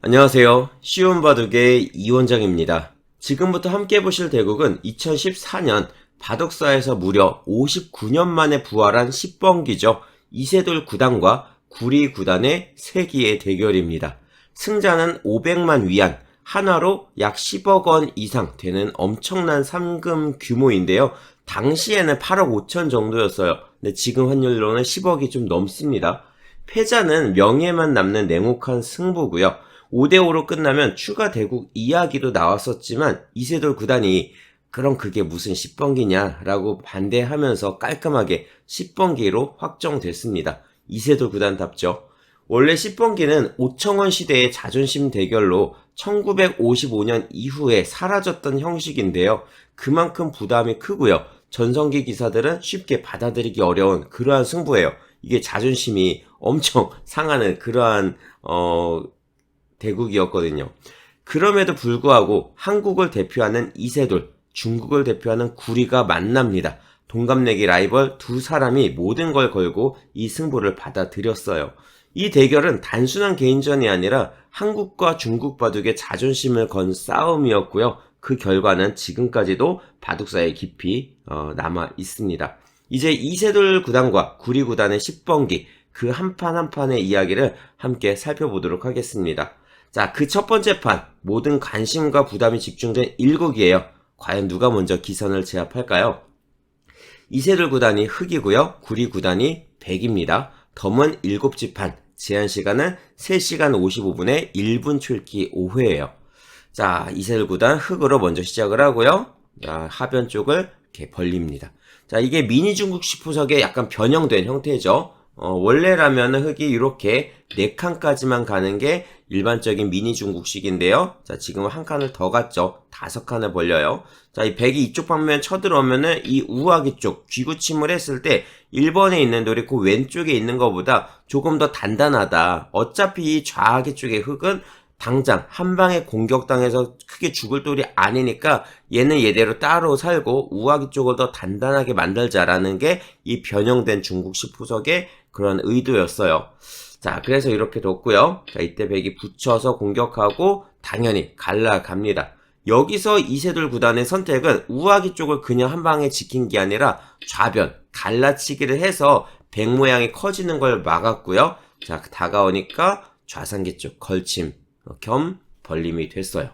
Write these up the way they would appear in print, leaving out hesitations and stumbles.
안녕하세요. 쉬운 바둑의 이원장입니다. 지금부터 함께 보실 대국은 2014년 바둑사에서 무려 59년 만에 부활한 10번기죠. 이세돌 9단과 구리 9단의 세기의 대결입니다. 승자는 500만 위안, 한화로 약 10억 원 이상 되는 엄청난 상금 규모인데요. 당시에는 8억 5천 정도였어요. 근데 지금 환율로는 10억이 좀 넘습니다. 패자는 명예만 남는 냉혹한 승부고요. 5대5로 끝나면 추가 대국 이야기도 나왔었지만 이세돌 9단이 그럼 그게 무슨 10번기냐 라고 반대하면서 깔끔하게 10번기로 확정됐습니다. 이세돌 9단답죠. 원래 10번기는 오청원 시대의 자존심 대결로 1955년 이후에 사라졌던 형식인데요. 그만큼 부담이 크고요. 전성기 기사들은 쉽게 받아들이기 어려운 그러한 승부예요. 이게 자존심이 엄청 상하는 그러한 대국이었거든요. 그럼에도 불구하고 한국을 대표하는 이세돌, 중국을 대표하는 구리가 만납니다. 동갑내기 라이벌 두 사람이 모든 걸 걸고 이 승부를 받아들였어요. 이 대결은 단순한 개인전이 아니라 한국과 중국 바둑의 자존심을 건 싸움이었고요. 그 결과는 지금까지도 바둑사에 깊이 남아 있습니다. 이제 이세돌 9단과 구리 9단의 10번기 그 한 판 한 판의 이야기를 함께 살펴보도록 하겠습니다. 자, 그 첫 번째 판, 모든 관심과 부담이 집중된 1국이에요. 과연 누가 먼저 기선을 제압할까요? 이세돌 9단이 흑이고요. 구리 9단이 백입니다. 덤은 7지판, 제한시간은 3시간 55분에 1분 출기 5회예요. 자, 이세돌 9단 흑으로 먼저 시작을 하고요. 자, 하변 쪽을 이렇게 벌립니다. 자, 이게 미니 중국식 포석의 약간 변형된 형태죠. 원래라면 흑이 이렇게 4칸까지만 가는 게 일반적인 미니 중국식인데요. 자, 지금은 한 칸을 더 갔죠. 5칸을 벌려요. 자, 이 백이 이쪽 방면 쳐들어오면은 이 우아기 쪽 귀구침을 했을 때 1번에 있는 돌이 그 왼쪽에 있는 것보다 조금 더 단단하다. 어차피 이 좌아기 쪽의 흑은 당장 한 방에 공격당해서 크게 죽을 돌이 아니니까 얘는 얘대로 따로 살고 우아기 쪽을 더 단단하게 만들자라는 게 이 변형된 중국식 포석의 그런 의도였어요. 자, 그래서 이렇게 뒀고요. 자, 이때 백이 붙여서 공격하고 당연히 갈라갑니다. 여기서 이세돌 9단의 선택은 우아기 쪽을 그냥 한 방에 지킨 게 아니라 좌변, 갈라치기를 해서 백 모양이 커지는 걸 막았고요. 자, 다가오니까 좌상기 쪽 걸침 겸 벌림이 됐어요.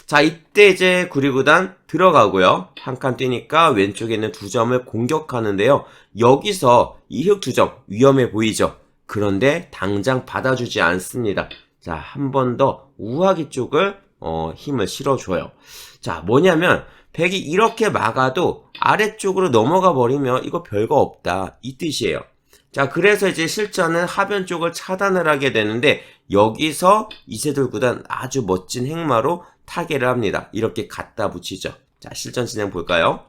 자, 이때 이제 구리 9단 들어가고요. 한 칸 뛰니까 왼쪽에 있는 2점을 공격하는데요. 여기서 이 흑 2점 위험해 보이죠? 그런데 당장 받아주지 않습니다. 자, 한 번 더 우아기 쪽을 힘을 실어줘요. 자, 뭐냐면 백이 이렇게 막아도 아래쪽으로 넘어가 버리면 이거 별거 없다 이 뜻이에요. 자, 그래서 이제 실전은 하변 쪽을 차단을 하게 되는데 여기서 이세돌 9단 아주 멋진 행마로 타개를 합니다. 이렇게 갖다 붙이죠. 자, 실전 진행 볼까요?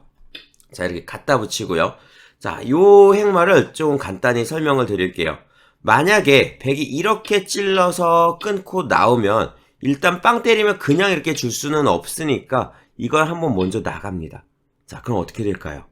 자, 이렇게 갖다 붙이고요. 자, 요 행마를 좀 간단히 설명을 드릴게요. 만약에 백이 이렇게 찔러서 끊고 나오면 일단 빵 때리면 그냥 이렇게 줄 수는 없으니까 이걸 한번 먼저 나갑니다. 자, 그럼 어떻게 될까요?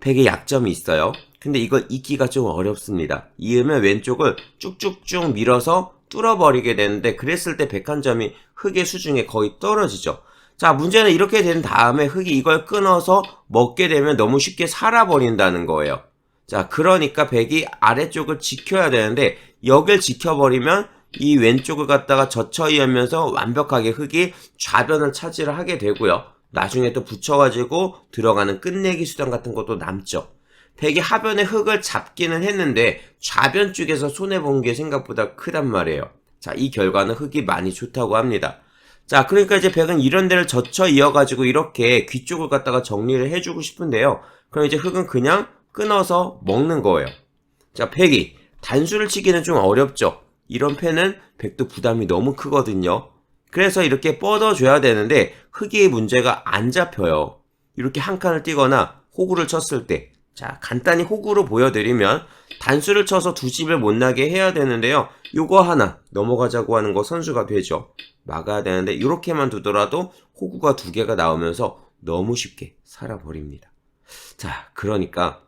백에 약점이 있어요. 근데 이걸 잇기가 좀 어렵습니다. 이으면 왼쪽을 쭉쭉쭉 밀어서 뚫어버리게 되는데 그랬을 때 백 한 점이 흑의 수중에 거의 떨어지죠. 자, 문제는 이렇게 된 다음에 흑이 이걸 끊어서 먹게 되면 너무 쉽게 살아버린다는 거예요. 자, 그러니까 백이 아래쪽을 지켜야 되는데 여길 지켜버리면 이 왼쪽을 갖다가 젖혀이으면서 완벽하게 흑이 좌변을 차지를 하게 되고요. 나중에 또 붙여가지고 들어가는 끝내기 수단 같은 것도 남죠. 백이 하변에 흑을 잡기는 했는데 좌변 쪽에서 손해본 게 생각보다 크단 말이에요. 자, 이 결과는 흑이 많이 좋다고 합니다. 자, 그러니까 이제 백은 이런 데를 젖혀 이어가지고 이렇게 귀 쪽을 갖다가 정리를 해주고 싶은데요. 그럼 이제 흑은 그냥 끊어서 먹는 거예요. 자, 백이 단수를 치기는 좀 어렵죠. 이런 패는 백도 부담이 너무 크거든요. 그래서 이렇게 뻗어줘야 되는데 흑의 문제가 안 잡혀요. 이렇게 한 칸을 뛰거나 호구를 쳤을 때, 자, 간단히 호구로 보여드리면 단수를 쳐서 두 집을 못 나게 해야 되는데요. 요거 하나 넘어가자고 하는 거 선수가 되죠. 막아야 되는데 이렇게만 두더라도 호구가 2개가 나오면서 너무 쉽게 살아버립니다. 자, 그러니까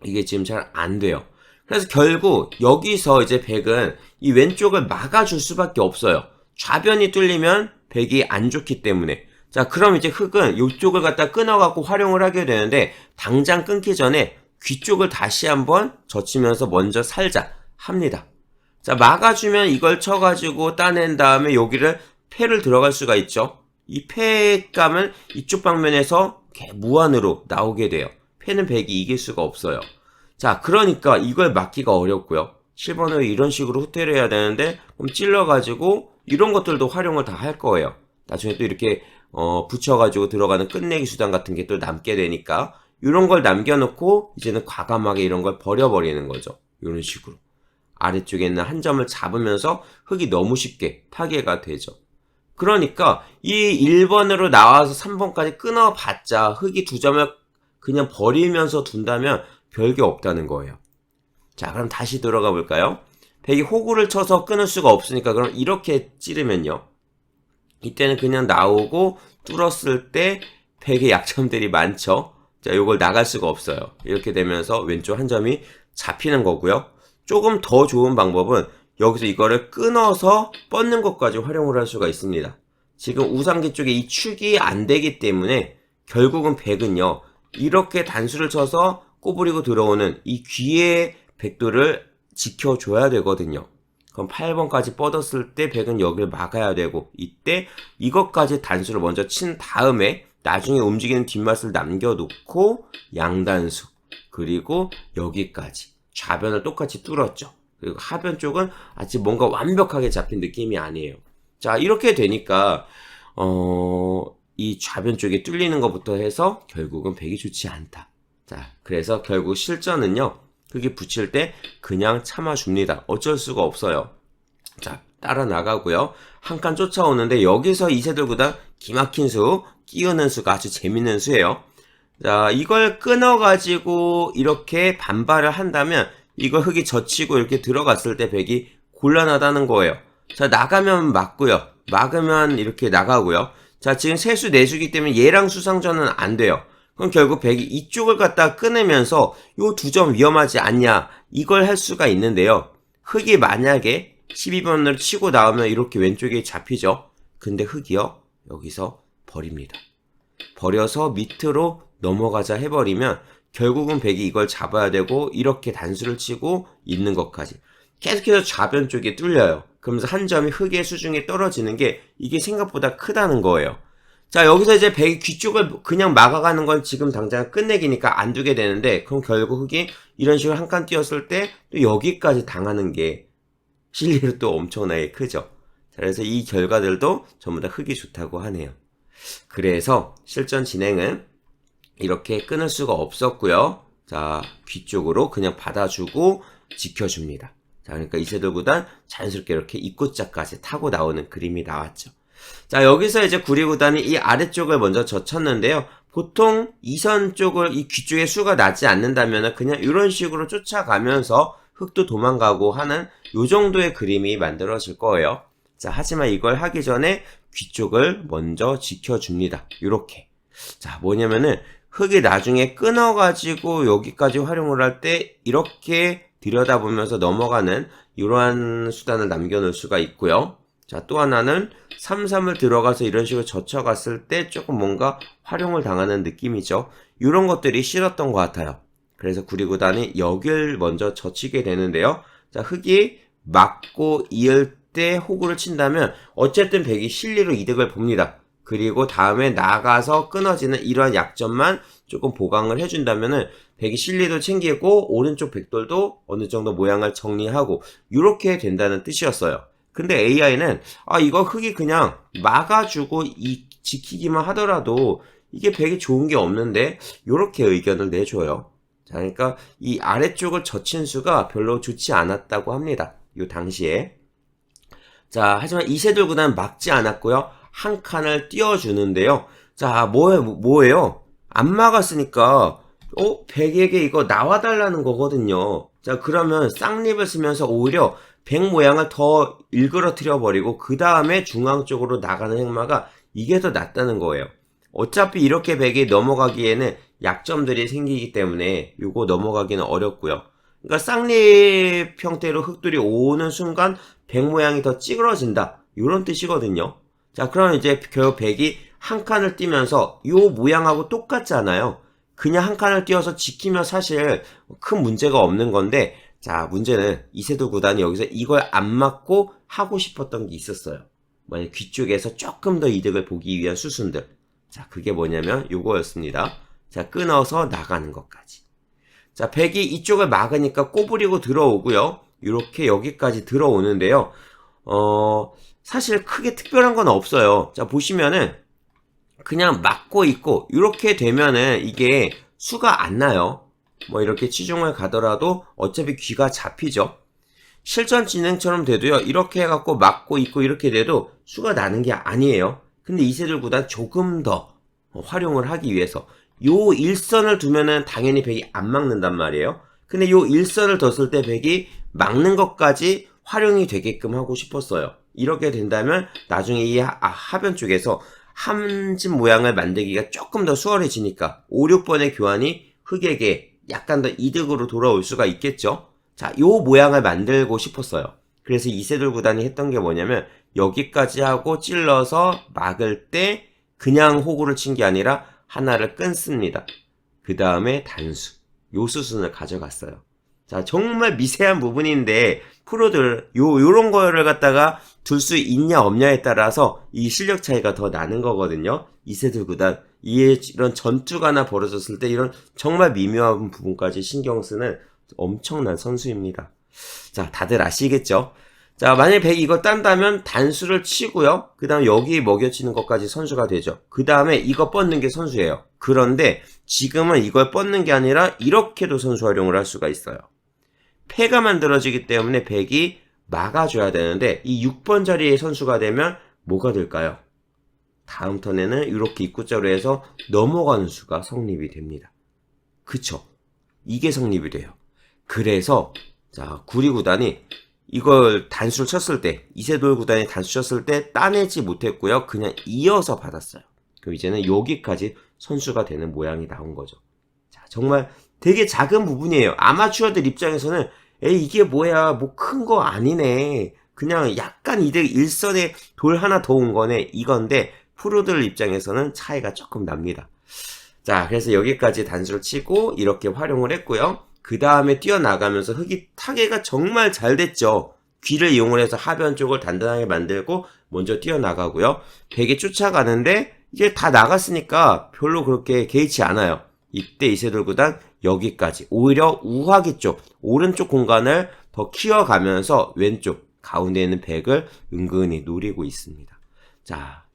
이게 지금 잘 안 돼요. 그래서 결국 여기서 이제 백은 이 왼쪽을 막아줄 수밖에 없어요. 좌변이 뚫리면 백이 안 좋기 때문에. 자, 그럼 이제 흑은 이쪽을 갖다 끊어갖고 활용을 하게 되는데, 당장 끊기 전에 귀 쪽을 다시 한번 젖히면서 먼저 살자 합니다. 자, 막아주면 이걸 쳐가지고 따낸 다음에 여기를 패를 들어갈 수가 있죠. 이 패감은 이쪽 방면에서 무한으로 나오게 돼요. 패는 백이 이길 수가 없어요. 자, 그러니까 이걸 막기가 어렵고요. 7번으로 이런 식으로 후퇴를 해야 되는데, 그럼 찔러가지고 이런 것들도 활용을 다 할 거예요. 나중에 또 이렇게 붙여가지고 들어가는 끝내기 수단 같은 게 또 남게 되니까 이런 걸 남겨놓고 이제는 과감하게 이런 걸 버려버리는 거죠. 이런 식으로 아래쪽에 있는 한 점을 잡으면서 흑이 너무 쉽게 타개가 되죠. 그러니까 이 1번으로 나와서 3번까지 끊어봤자 흑이 두 점을 그냥 버리면서 둔다면 별게 없다는 거예요. 자, 그럼 다시 들어가 볼까요? 백이 호구를 쳐서 끊을 수가 없으니까 그럼 이렇게 찌르면요, 이때는 그냥 나오고 뚫었을 때 백의 약점들이 많죠. 자, 요걸 나갈 수가 없어요. 이렇게 되면서 왼쪽 한 점이 잡히는 거고요. 조금 더 좋은 방법은 여기서 이거를 끊어서 뻗는 것까지 활용을 할 수가 있습니다. 지금 우상기 쪽에 이 축이 안 되기 때문에 결국은 백은요, 이렇게 단수를 쳐서 꼬부리고 들어오는 이 귀의 백도를 지켜줘야 되거든요. 그럼 8번까지 뻗었을 때 백은 여기를 막아야 되고, 이때 이것까지 단수를 먼저 친 다음에 나중에 움직이는 뒷맛을 남겨놓고 양단수, 그리고 여기까지 좌변을 똑같이 뚫었죠. 그리고 하변 쪽은 아직 뭔가 완벽하게 잡힌 느낌이 아니에요. 자, 이렇게 되니까 이 좌변 쪽에 뚫리는 것부터 해서 결국은 백이 좋지 않다. 자, 그래서 결국 실전은요, 흑이 붙일 때 그냥 참아줍니다. 어쩔 수가 없어요. 자, 따라 나가고요. 한 칸 쫓아오는데 여기서 이세돌보다 기막힌 수, 끼우는 수가 아주 재밌는 수예요. 자, 이걸 끊어가지고 이렇게 반발을 한다면 이걸 흑이 젖히고 이렇게 들어갔을 때 백이 곤란하다는 거예요. 자, 나가면 맞고요. 막으면 이렇게 나가고요. 자, 지금 세수 내수기 때문에 얘랑 수상전은 안 돼요. 그럼 결국 백이 이쪽을 갖다 끊으면서 요 두 점 위험하지 않냐, 이걸 할 수가 있는데요. 흑이 만약에 12번으로 치고 나오면 이렇게 왼쪽에 잡히죠. 근데 흑이요, 여기서 버립니다. 버려서 밑으로 넘어가자 해버리면 결국은 백이 이걸 잡아야 되고, 이렇게 단수를 치고 있는 것까지 계속해서 좌변 쪽에 뚫려요. 그러면서 한 점이 흑의 수중에 떨어지는 게 이게 생각보다 크다는 거예요. 자, 여기서 이제 백이 귀 쪽을 그냥 막아가는 건 지금 당장 끝내기니까 안 두게 되는데, 그럼 결국 흑이 이런 식으로 한 칸 띄었을 때 또 여기까지 당하는 게 실리로 또 엄청나게 크죠. 자, 그래서 이 결과들도 전부 다 흑이 좋다고 하네요. 그래서 실전 진행은 이렇게 끊을 수가 없었고요. 자, 귀 쪽으로 그냥 받아주고 지켜줍니다. 자, 그러니까 이세돌 구단 자연스럽게 이렇게 입구자까지 타고 나오는 그림이 나왔죠. 자, 여기서 이제 구리구단이 이 아래쪽을 먼저 젖혔는데요. 보통 2선 쪽을 이 귀 쪽에 수가 나지 않는다면 그냥 이런 식으로 쫓아가면서 흑도 도망가고 하는 요 정도의 그림이 만들어질 거예요. 자, 하지만 이걸 하기 전에 귀 쪽을 먼저 지켜줍니다. 요렇게. 자, 뭐냐면은 흑이 나중에 끊어가지고 여기까지 활용을 할 때 이렇게 들여다보면서 넘어가는 이러한 수단을 남겨놓을 수가 있고요. 자, 또 하나는 3-3을 들어가서 이런 식으로 젖혀갔을 때 조금 뭔가 활용을 당하는 느낌이죠. 이런 것들이 싫었던 것 같아요. 그래서 구리구단이 여길 먼저 젖히게 되는데요. 자, 흑이 맞고 이을 때 호구를 친다면 어쨌든 백이 실리로 이득을 봅니다. 그리고 다음에 나가서 끊어지는 이러한 약점만 조금 보강을 해준다면은 백이 실리도 챙기고 오른쪽 백돌도 어느 정도 모양을 정리하고 이렇게 된다는 뜻이었어요. 근데 AI는 이거 흑이 그냥 막아주고 지키기만 하더라도 이게 백이 좋은 게 없는데 이렇게 의견을 내줘요. 자, 그러니까 이 아래쪽을 젖힌 수가 별로 좋지 않았다고 합니다. 요 당시에. 자, 하지만 이세돌 구단은 막지 않았고요. 한 칸을 띄워주는데요. 자, 뭐예요? 안 막았으니까 백에게 이거 나와달라는 거거든요. 자, 그러면 쌍립을 쓰면서 오히려 백 모양을 더 일그러뜨려 버리고 그 다음에 중앙 쪽으로 나가는 행마가 이게 더 낫다는 거예요. 어차피 이렇게 백이 넘어가기에는 약점들이 생기기 때문에 이거 넘어가기는 어렵고요. 그러니까 쌍립 형태로 흑돌이 오는 순간 백 모양이 더 찌그러진다. 요런 뜻이거든요. 자, 그럼 이제 결국 백이 한 칸을 띄면서 요 모양하고 똑같잖아요. 그냥 한 칸을 띄어서 지키면 사실 큰 문제가 없는 건데, 자, 문제는 이세돌 구단이 여기서 이걸 안 맞고 하고 싶었던 게 있었어요. 만약 귀 쪽에서 조금 더 이득을 보기 위한 수순들. 자, 그게 뭐냐면 요거였습니다. 자, 끊어서 나가는 것까지. 자, 백이 이쪽을 막으니까 꼬부리고 들어오고요. 이렇게 여기까지 들어오는데요. 사실 크게 특별한 건 없어요. 자, 보시면은 그냥 막고 있고 이렇게 되면은 이게 수가 안 나요. 뭐 이렇게 치중을 가더라도 어차피 귀가 잡히죠. 실전 진행처럼 돼도요. 이렇게 해갖고 막고 있고 이렇게 돼도 수가 나는 게 아니에요. 근데 이세돌 구단 조금 더 활용을 하기 위해서 요 일선을 두면은 당연히 백이 안 막는단 말이에요. 근데 요 일선을 뒀을 때 백이 막는 것까지 활용이 되게끔 하고 싶었어요. 이렇게 된다면 나중에 이 하변 쪽에서 함진 모양을 만들기가 조금 더 수월해지니까 5, 6번의 교환이 흑에게 약간 더 이득으로 돌아올 수가 있겠죠. 자, 요 모양을 만들고 싶었어요. 그래서 이세돌 구단이 했던 게 뭐냐면 여기까지 하고 찔러서 막을 때 그냥 호구를 친 게 아니라 하나를 끊습니다. 그 다음에 단수. 요 수순을 가져갔어요. 자, 정말 미세한 부분인데 프로들 요런 거를 갖다가 둘 수 있냐 없냐에 따라서 이 실력 차이가 더 나는 거거든요. 이세돌 구단 이런 전투가 하나 벌어졌을 때 이런 정말 미묘한 부분까지 신경 쓰는 엄청난 선수입니다. 자, 다들 아시겠죠? 자, 만약에 백이 이거 딴다면 단수를 치고요. 그 다음 여기 먹여치는 것까지 선수가 되죠. 그 다음에 이거 뻗는 게 선수예요. 그런데 지금은 이걸 뻗는 게 아니라 이렇게도 선수 활용을 할 수가 있어요. 패가 만들어지기 때문에 백이 막아줘야 되는데 이 6번 자리에 선수가 되면 뭐가 될까요? 다음 턴에는 이렇게 입구자로 해서 넘어가는 수가 성립이 됩니다. 그쵸? 이게 성립이 돼요. 그래서 자, 구리 구단이 이걸 단수를 쳤을 때 이세돌 구단이 단수 쳤을 때 따내지 못했고요. 그냥 이어서 받았어요. 그럼 이제는 여기까지 선수가 되는 모양이 나온 거죠. 자, 정말 되게 작은 부분이에요. 아마추어들 입장에서는 에이 이게 뭐야 뭐 큰 거 아니네. 그냥 약간 이득 일선에 돌 하나 더 온 거네 이건데 프로들 입장에서는 차이가 조금 납니다. 자, 그래서 여기까지 단수를 치고 이렇게 활용을 했고요. 그 다음에 뛰어나가면서 흑이 타개가 정말 잘 됐죠. 귀를 이용을 해서 하변 쪽을 단단하게 만들고 먼저 뛰어나가고요. 백이 쫓아가는데 이제 다 나갔으니까 별로 그렇게 개의치 않아요. 이때 이세돌 구단 여기까지 오히려 우하기 쪽 오른쪽 공간을 더 키워가면서 왼쪽 가운데 있는 백을 은근히 노리고 있습니다. 자,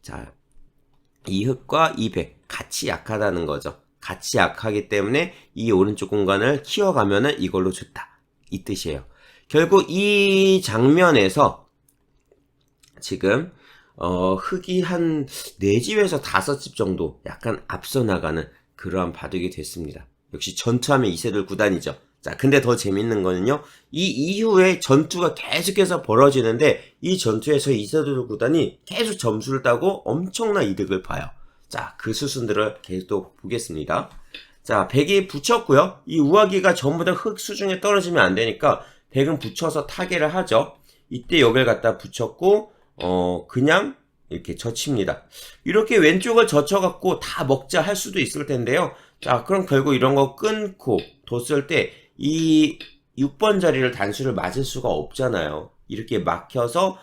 이 흑과 이 백 같이 약하다는 거죠. 같이 약하기 때문에 이 오른쪽 공간을 키워가면은 이걸로 좋다. 이 뜻이에요. 결국 이 장면에서 지금 흑이 한 4집에서 5집 정도 약간 앞서 나가는 그러한 바둑이 됐습니다. 역시 전투하면 이세돌 구단이죠. 자, 근데 더 재밌는 거는요. 이 이후에 전투가 계속해서 벌어지는데 이 전투에서 이세돌 구단이 계속 점수를 따고 엄청난 이득을 봐요. 자, 그 수순들을 계속 보겠습니다. 자, 백이 붙였고요. 이 우하기가 전부 다 흑 수중에 떨어지면 안 되니까 백은 붙여서 타개를 하죠. 이때 여기를 갖다 붙였고 그냥 이렇게 젖힙니다. 이렇게 왼쪽을 젖혀갖고 다 먹자 할 수도 있을 텐데요. 자, 그럼 결국 이런 거 끊고 뒀을 때 이 6번 자리를 단수를 맞을 수가 없잖아요. 이렇게 막혀서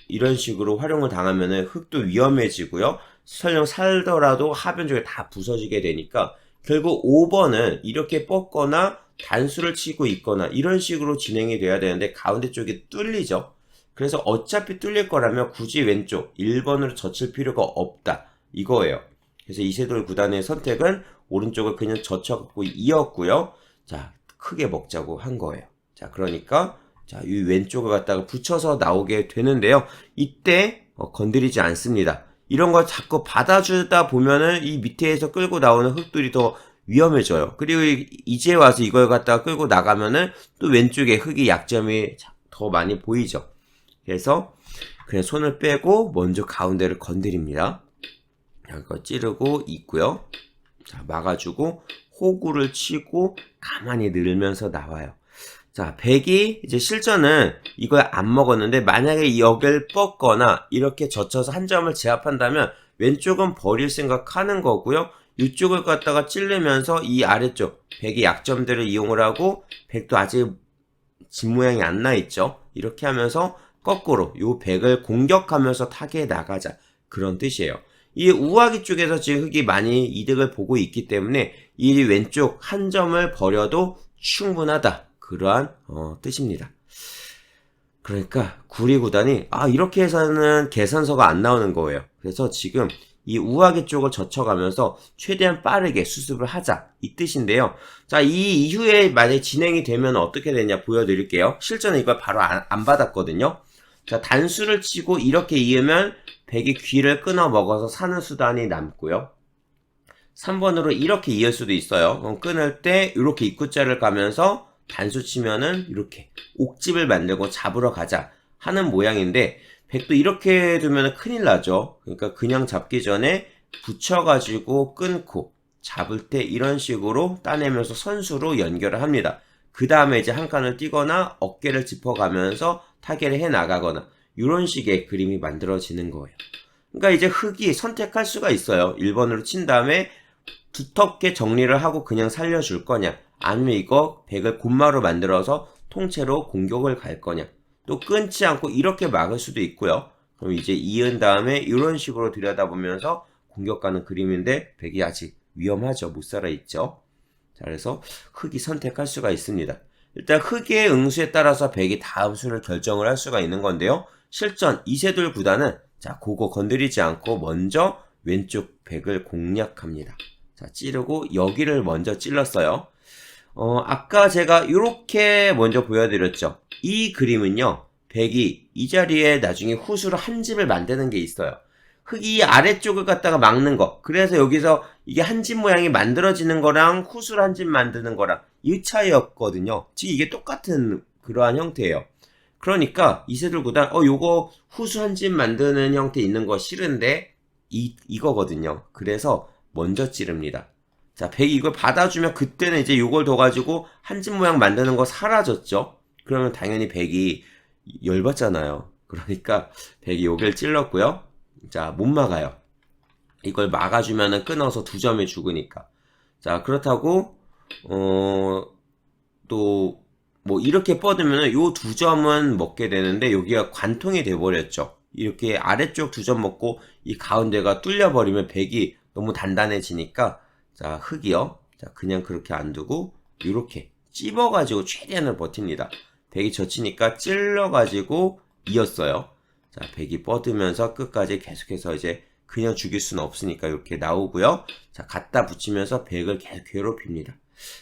이런 식으로 활용을 당하면은 흑도 위험해지고요. 설령 살더라도 하변 쪽에 다 부서지게 되니까 결국 5번은 이렇게 뻗거나 단수를 치고 있거나 이런 식으로 진행이 돼야 되는데 가운데 쪽이 뚫리죠. 그래서 어차피 뚫릴 거라면 굳이 왼쪽 1번으로 젖힐 필요가 없다. 이거예요. 그래서 이세돌 구단의 선택은 오른쪽을 그냥 젖혀갖고 이었고요. 자, 크게 먹자고 한 거예요. 자, 그러니까 자, 이 왼쪽을 갖다가 붙여서 나오게 되는데요. 이때 건드리지 않습니다. 이런 거 자꾸 받아주다 보면은 이 밑에서 끌고 나오는 흑들이 더 위험해져요. 그리고 이제 와서 이걸 갖다가 끌고 나가면은 또 왼쪽에 흑이 약점이 더 많이 보이죠. 그래서 그냥 손을 빼고 먼저 가운데를 건드립니다. 이거 찌르고 있고요. 자, 막아주고 호구를 치고 가만히 늘면서 나와요. 자, 백이 이제 실전은 이걸 안 먹었는데 만약에 여길 뻗거나 이렇게 젖혀서 한 점을 제압한다면 왼쪽은 버릴 생각하는 거고요. 이쪽을 갖다가 찌르면서 이 아래쪽 백의 약점들을 이용을 하고 백도 아직 집 모양이 안 나 있죠. 이렇게 하면서 거꾸로 요 백을 공격하면서 타겟에 나가자, 그런 뜻이에요. 이 우아기 쪽에서 지금 흑이 많이 이득을 보고 있기 때문에 이 왼쪽 한 점을 버려도 충분하다, 그러한 뜻입니다. 그러니까 구리 구단이 이렇게 해서는 계산서가 안 나오는 거예요. 그래서 지금 이 우아기 쪽을 젖혀가면서 최대한 빠르게 수습을 하자, 이 뜻인데요. 자, 이 이후에 만약에 진행이 되면 어떻게 되냐 보여드릴게요. 실전에 이걸 바로 안 받았거든요. 자, 단수를 치고 이렇게 이으면 백이 귀를 끊어 먹어서 사는 수단이 남고요. 3번으로 이렇게 이을 수도 있어요. 그럼 끊을 때 이렇게 입구자를 가면서 단수 치면은 이렇게 옥집을 만들고 잡으러 가자 하는 모양인데, 백도 이렇게 두면 큰일 나죠. 그러니까 그냥 잡기 전에 붙여가지고 끊고 잡을 때 이런 식으로 따내면서 선수로 연결을 합니다. 그 다음에 이제 한 칸을 띄거나 어깨를 짚어가면서 타겟을 해 나가거나 이런 식의 그림이 만들어지는 거예요. 그러니까 이제 흑이 선택할 수가 있어요. 1번으로 친 다음에 두텁게 정리를 하고 그냥 살려줄 거냐, 아니면 이거 백을 곰마로 만들어서 통째로 공격을 갈 거냐, 또 끊지 않고 이렇게 막을 수도 있고요. 그럼 이제 이은 다음에 이런 식으로 들여다보면서 공격가는 그림인데 백이 아직 위험하죠. 못 살아 있죠. 자, 그래서 흑이 선택할 수가 있습니다. 일단 흑의 응수에 따라서 백이 다음 수를 결정을 할 수가 있는 건데요. 실전 이세돌 구단은 자, 그거 건드리지 않고 먼저 왼쪽 백을 공략합니다. 자, 찌르고 여기를 먼저 찔렀어요. 아까 제가 이렇게 먼저 보여드렸죠. 이 그림은요, 백이 이 자리에 나중에 후수로 한 집을 만드는 게 있어요. 흑이 아래쪽을 갖다가 막는 거. 그래서 여기서 이게 한 집 모양이 만들어지는 거랑 후수로 한 집 만드는 거랑 이 차이였거든요. 지금 이게 똑같은 그러한 형태예요. 그러니까 이세돌 구단 요거 후수 한 집 만드는 형태 있는 거 싫은데 이거거든요. 그래서 먼저 찌릅니다. 자, 백이 이걸 받아주면 그때는 이제 이걸 둬가지고 한 집 모양 만드는 거 사라졌죠. 그러면 당연히 백이 열받잖아요. 그러니까 백이 여기를 찔렀고요. 자, 못 막아요. 이걸 막아주면은 끊어서 2점이 죽으니까. 자, 그렇다고 또 뭐 이렇게 뻗으면은 요 2점은 먹게 되는데 여기가 관통이 돼버렸죠. 이렇게 아래쪽 2점 먹고 이 가운데가 뚫려버리면 백이 너무 단단해지니까, 자, 흑이요. 자, 그냥 그렇게 안 두고 이렇게 찝어가지고 최대한을 버팁니다. 백이 젖히니까 찔러가지고 이었어요. 자, 백이 뻗으면서 끝까지 계속해서 이제 그냥 죽일 수는 없으니까 이렇게 나오고요. 자, 갖다 붙이면서 백을 계속 괴롭힙니다.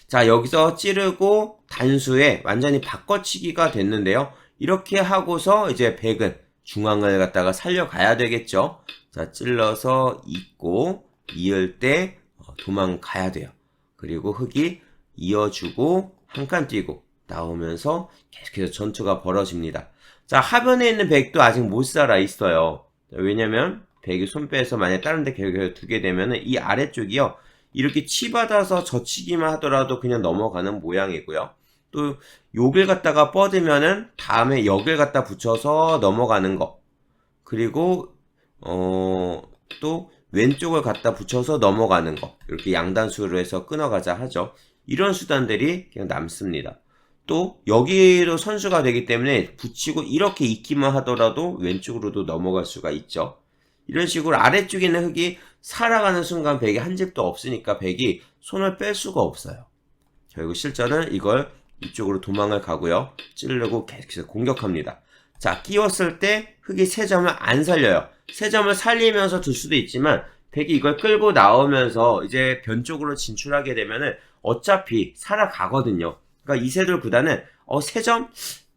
자, 여기서 찌르고 단수에 완전히 바꿔치기가 됐는데요. 이렇게 하고서 이제 백은 중앙을 갖다가 살려가야 되겠죠. 자, 찔러서 잇고 이을 때 도망가야 돼요. 그리고 흑이 이어주고 한 칸 뛰고 나오면서 계속해서 전투가 벌어집니다. 자, 하변에 있는 백도 아직 못 살아 있어요. 왜냐면 백이 손 빼서 만약에 다른 데 계속 두게 되면은 이 아래쪽이요, 이렇게 치받아서 젖히기만 하더라도 그냥 넘어가는 모양이고요. 또 여길 갖다가 뻗으면은 다음에 여길 갖다 붙여서 넘어가는 거, 그리고 또 왼쪽을 갖다 붙여서 넘어가는 거, 이렇게 양단수로 해서 끊어가자 하죠. 이런 수단들이 그냥 남습니다. 또 여기로 선수가 되기 때문에 붙이고 이렇게 있기만 하더라도 왼쪽으로도 넘어갈 수가 있죠. 이런 식으로 아래쪽에 있는 흑이 살아가는 순간 백이 한 집도 없으니까 백이 손을 뺄 수가 없어요. 결국 실전은 이걸 이쪽으로 도망을 가고요. 찌르고 계속해서 공격합니다. 자, 끼웠을 때 흑이 3점을 안 살려요. 3점을 살리면서 둘 수도 있지만 백이 이걸 끌고 나오면서 이제 변 쪽으로 진출하게 되면은 어차피 살아가거든요. 그러니까 이세돌 구단은 3점?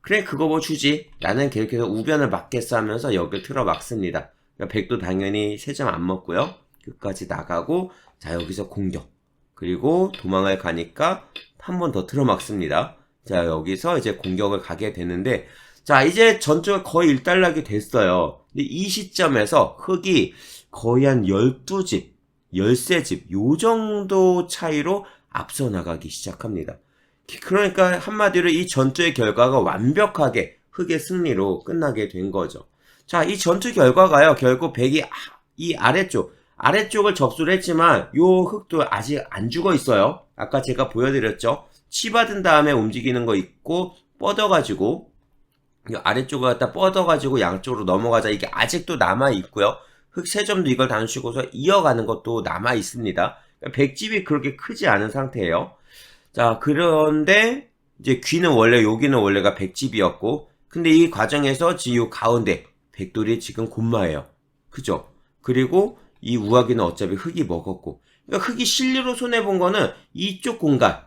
그래, 그거 뭐 주지. 나는 계속해서 우변을 막겠어 하면서 여기를 틀어 막습니다. 그러니까 백도 당연히 3점 안 먹고요. 끝까지 나가고, 자, 여기서 공격. 그리고 도망을 가니까 한 번 더 틀어 막습니다. 자, 여기서 이제 공격을 가게 되는데, 자, 이제 전투가 거의 일단락이 됐어요. 근데 이 시점에서 흑이 거의 한 12집, 13집, 요 정도 차이로 앞서 나가기 시작합니다. 그러니까 한마디로 이 전투의 결과가 완벽하게 흑의 승리로 끝나게 된 거죠. 자, 이 전투 결과가요, 결국 백이 이 아래쪽을 접수를 했지만 요 흑도 아직 안 죽어 있어요. 아까 제가 보여드렸죠. 치받은 다음에 움직이는 거 있고 뻗어가지고 이 아래쪽을 갖다 뻗어가지고 양쪽으로 넘어가자, 이게 아직도 남아 있고요. 흑 3점도 이걸 단수치고서 이어가는 것도 남아 있습니다. 백집이 그렇게 크지 않은 상태예요. 자, 그런데 이제 귀는 원래, 여기는 원래가 백집이었고, 근데 이 과정에서 지요 가운데 백돌이 지금 곤마예요. 그죠? 그리고 이 우아기는 어차피 흑이 먹었고, 그러니까 흑이 실리로 손해본 거는 이쪽 공간,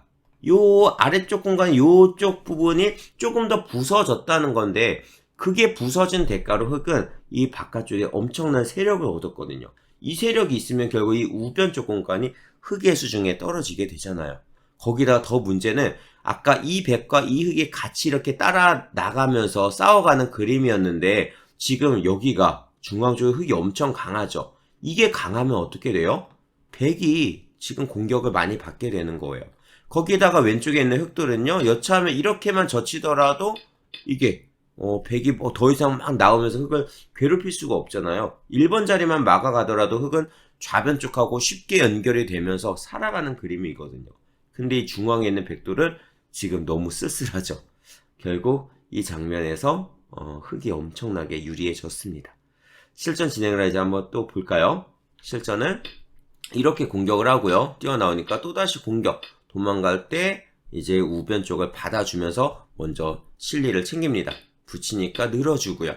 요 아래쪽 공간, 요쪽 부분이 조금 더 부서졌다는 건데, 그게 부서진 대가로 흑은 이 바깥쪽에 엄청난 세력을 얻었거든요. 이 세력이 있으면 결국 이 우변 쪽 공간이 흑의 수중에 떨어지게 되잖아요. 거기다 더 문제는 아까 이 백과 이 흑이 같이 이렇게 따라 나가면서 싸워가는 그림이었는데, 지금 여기가 중앙 쪽에 흑이 엄청 강하죠. 이게 강하면 어떻게 돼요? 백이 지금 공격을 많이 받게 되는 거예요. 거기다가 왼쪽에 있는 흑들은요, 여차하면 이렇게만 젖히더라도 이게 백이 뭐 더 이상 막 나오면서 흑을 괴롭힐 수가 없잖아요. 1번 자리만 막아가더라도 흑은 좌변 쪽하고 쉽게 연결이 되면서 살아가는 그림이거든요. 근데 이 중앙에 있는 백돌은 지금 너무 쓸쓸하죠. 결국 이 장면에서 흑이 엄청나게 유리해졌습니다. 실전 진행을 이제 한번 또 볼까요? 실전은 이렇게 공격을 하고요. 뛰어나오니까 또다시 공격. 도망갈 때 이제 우변 쪽을 받아주면서 먼저 실리를 챙깁니다. 붙이니까 늘어주고요.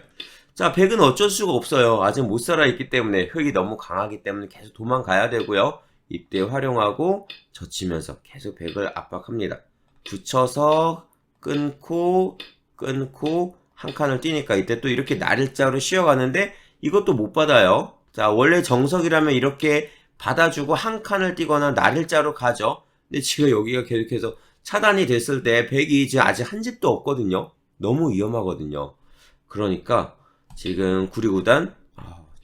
자, 백은 어쩔 수가 없어요. 아직 못 살아있기 때문에, 흑이 너무 강하기 때문에 계속 도망가야 되고요. 이때 활용하고 젖히면서 계속 백을 압박합니다. 붙여서 끊고 한 칸을 뛰니까 이때 또 이렇게 날일자로 쉬어가는데 이것도 못 받아요. 자, 원래 정석이라면 이렇게 받아주고 한 칸을 뛰거나 날일자로 가죠. 근데 지금 여기가 계속해서 차단이 됐을 때 백이 이제 아직 한 집도 없거든요. 너무 위험하거든요. 그러니까 지금 구리구단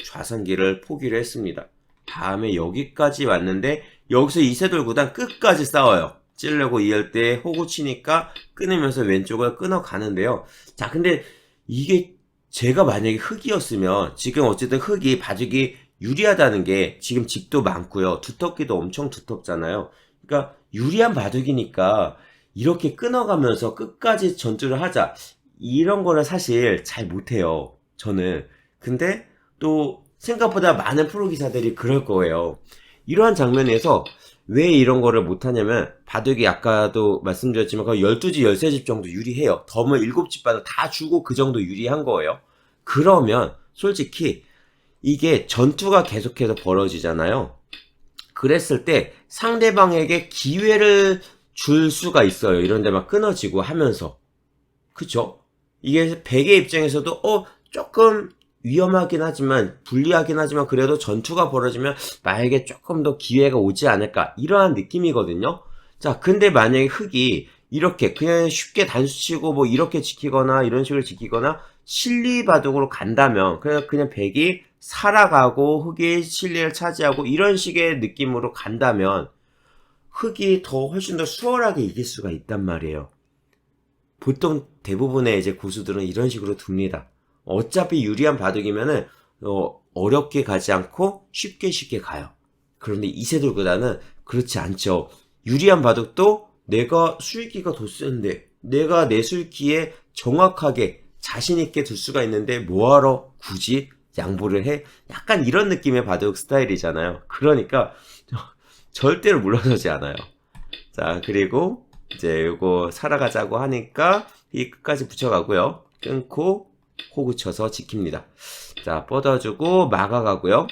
좌선기를 포기를 했습니다. 다음에 여기까지 왔는데 여기서 이세돌 구단 끝까지 싸워요. 찌르려고 이을 때 호구 치니까 끊으면서 왼쪽을 끊어 가는데요. 자, 근데 이게 제가 만약에 흑이었으면 지금 어쨌든 흑이 바둑이 유리하다는 게 지금 집도 많고요. 두텁기도 엄청 두텁잖아요. 그러니까 유리한 바둑이니까 이렇게 끊어가면서 끝까지 전투를 하자, 이런 거를 사실 잘 못해요, 저는. 근데 또 생각보다 많은 프로 기사들이 그럴 거예요. 이러한 장면에서 왜 이런 거를 못하냐면, 바둑이 아까도 말씀드렸지만 거의 12집, 13집 정도 유리해요. 덤을 7집 바둑 다 주고 그 정도 유리한 거예요. 그러면 솔직히 이게 전투가 계속해서 벌어지잖아요. 그랬을 때 상대방에게 기회를 줄 수가 있어요. 이런 데 막 끊어지고 하면서. 그쵸? 이게 백의 입장에서도 조금 위험하긴 하지만, 불리하긴 하지만, 그래도 전투가 벌어지면 나에게 조금 더 기회가 오지 않을까, 이러한 느낌이거든요. 자, 근데 만약에 흑이 이렇게 그냥 쉽게 단수치고 뭐 이렇게 지키거나 이런 식으로 지키거나 실리바둑으로 간다면, 그냥 백이 살아가고 흑이 실리를 차지하고 이런 식의 느낌으로 간다면 흑이 더 훨씬 더 수월하게 이길 수가 있단 말이에요. 보통 대부분의 이제 고수들은 이런 식으로 둡니다. 어차피 유리한 바둑이면은 어렵게 가지 않고 쉽게 가요. 그런데 이세돌보다는 그렇지 않죠. 유리한 바둑도 내가 수익기가 더 센데, 내가 내 수익기에 정확하게 자신있게 둘 수가 있는데 뭐하러 굳이 양보를 해? 약간 이런 느낌의 바둑 스타일이잖아요. 그러니까 절대로 물러서지 않아요. 자, 그리고 이제 요거 살아가자고 하니까 이 끝까지 붙여가고요. 끊고 호구 쳐서 지킵니다. 자, 뻗어주고 막아가고요.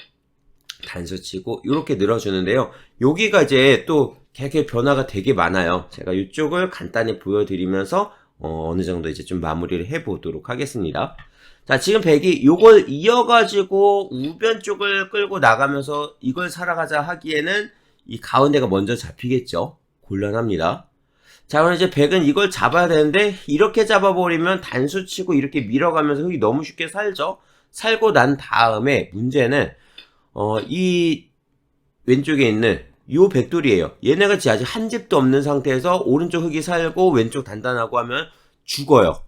단수 치고 이렇게 늘어주는데요. 여기가 이제 또 되게 변화가 되게 많아요. 제가 이쪽을 간단히 보여드리면서 어느 정도 이제 좀 마무리를 해보도록 하겠습니다. 자, 지금 백이 요걸 이어가지고 우변 쪽을 끌고 나가면서 이걸 살아가자 하기에는 이 가운데가 먼저 잡히겠죠. 곤란합니다. 자, 그럼 이제 백은 이걸 잡아야 되는데, 이렇게 잡아버리면 단수 치고 이렇게 밀어가면서 흑이 너무 쉽게 살죠. 살고 난 다음에 문제는 이 왼쪽에 있는 요 백돌이에요. 얘네가 아직 한 집도 없는 상태에서 오른쪽 흙이 살고 왼쪽 단단하고 하면 죽어요.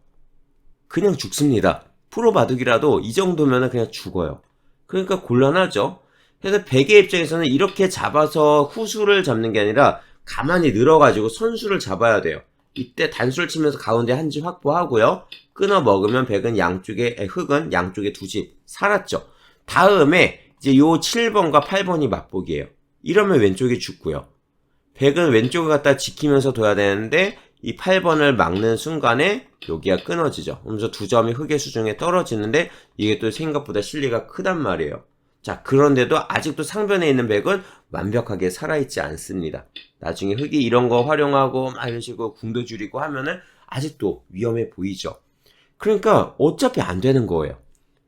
그냥 죽습니다. 프로 바둑이라도 이 정도면 그냥 죽어요. 그러니까 곤란하죠. 그래서 백의 입장에서는 이렇게 잡아서 후수를 잡는 게 아니라 가만히 늘어가지고 선수를 잡아야 돼요. 이때 단수를 치면서 가운데 한 집 확보하고요. 끊어 먹으면 백은 흙은 양쪽에 두 집 살았죠. 다음에 이제 요 7번과 8번이 맞보기예요. 이러면 왼쪽이 죽고요. 백은 왼쪽을 갖다 지키면서 둬야 되는데 이 8번을 막는 순간에 여기가 끊어지죠. 그러면서 두 점이 흙의 수중에 떨어지는데 이게 또 생각보다 실리가 크단 말이에요. 자, 그런데도 아직도 상변에 있는 백은 완벽하게 살아있지 않습니다. 나중에 흙이 이런 거 활용하고 막 이런 식으로 궁도 줄이고 하면은 아직도 위험해 보이죠. 그러니까 어차피 안 되는 거예요.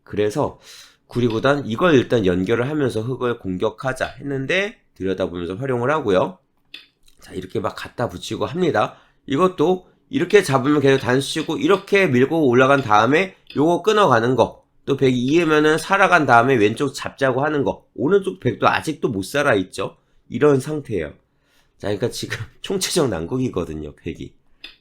그래서 구리구단 이걸 일단 연결을 하면서 흙을 공격하자 했는데 들여다보면서 활용을 하고요. 자, 이렇게 막 갖다 붙이고 합니다. 이것도 이렇게 잡으면 계속 단수치고 이렇게 밀고 올라간 다음에 요거 끊어가는 거, 또 백이 이으면은 살아간 다음에 왼쪽 잡자고 하는 거, 오른쪽 백도 아직도 못 살아있죠. 이런 상태예요. 자, 그러니까 지금 총체적 난국이거든요, 백이.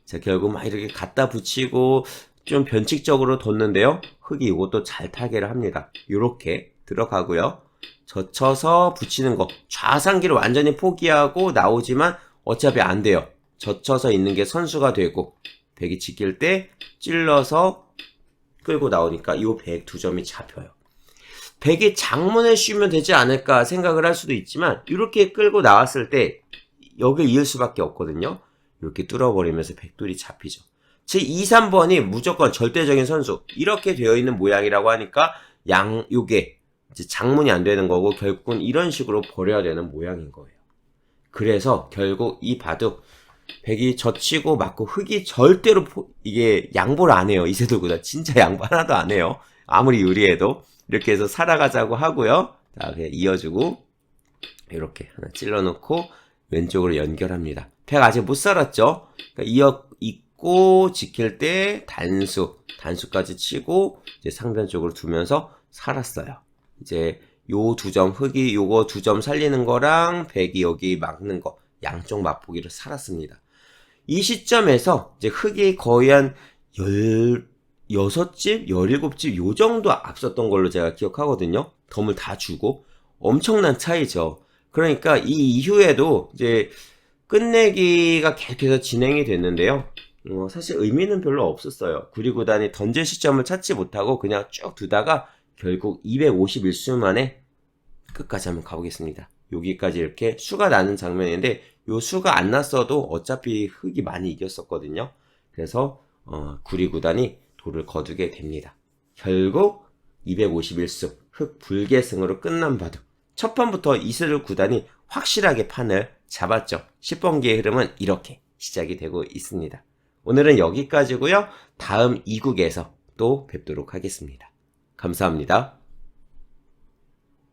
자, 결국 막 이렇게 갖다 붙이고 좀 변칙적으로 뒀는데요. 흙이 이것도 잘 타개를 합니다. 요렇게 들어가고요. 젖혀서 붙이는 거, 좌상기를 완전히 포기하고 나오지만 어차피 안 돼요. 젖혀서 있는 게 선수가 되고 백이 지킬 때 찔러서 끌고 나오니까 이 백 두 점이 잡혀요. 백이 장문을 씌우면 되지 않을까 생각을 할 수도 있지만 이렇게 끌고 나왔을 때 여길 이을 수밖에 없거든요. 이렇게 뚫어버리면서 백돌이 잡히죠. 제 2, 3번이 무조건 절대적인 선수 이렇게 되어 있는 모양이라고 하니까 요게 이제 장문이 안 되는 거고 결국은 이런 식으로 버려야 되는 모양인 거예요. 그래서 결국 이 바둑 백이 젖히고 맞고 흙이 절대로 이게 양보를 안 해요. 이세돌보다 진짜 양보 하나도 안 해요. 아무리 유리해도 이렇게 해서 살아가자고 하고요. 자, 그냥 이어주고 이렇게 하나 찔러놓고 왼쪽으로 연결합니다. 백 아직 못 살았죠. 그러니까 잇고 지킬 때 단수까지 치고 이제 상변 쪽으로 두면서 살았어요. 이제 요 두 점 흙이 요거 두 점 살리는 거랑 백이 여기 막는 거 양쪽 맛보기로 살았습니다. 이 시점에서 이제 흙이 거의 한 16집, 17집 요 정도 앞섰던 걸로 제가 기억하거든요. 덤을 다 주고 엄청난 차이죠. 그러니까 이 이후에도 이제 끝내기가 계속해서 진행이 됐는데요. 사실 의미는 별로 없었어요. 구리구단이 던질 시점을 찾지 못하고 그냥 쭉 두다가 결국 251수 만에 끝까지 한번 가보겠습니다. 여기까지 이렇게 수가 나는 장면인데 요 수가 안 났어도 어차피 흙이 많이 이겼었거든요. 그래서 구리구단이 돌을 거두게 됩니다. 결국 251수 흙 불계승으로 끝난 바둑. 첫 판부터 이세돌 구단이 확실하게 판을 잡았죠. 10번기의 흐름은 이렇게 시작이 되고 있습니다. 오늘은 여기까지고요. 다음 2국에서 또 뵙도록 하겠습니다. 감사합니다.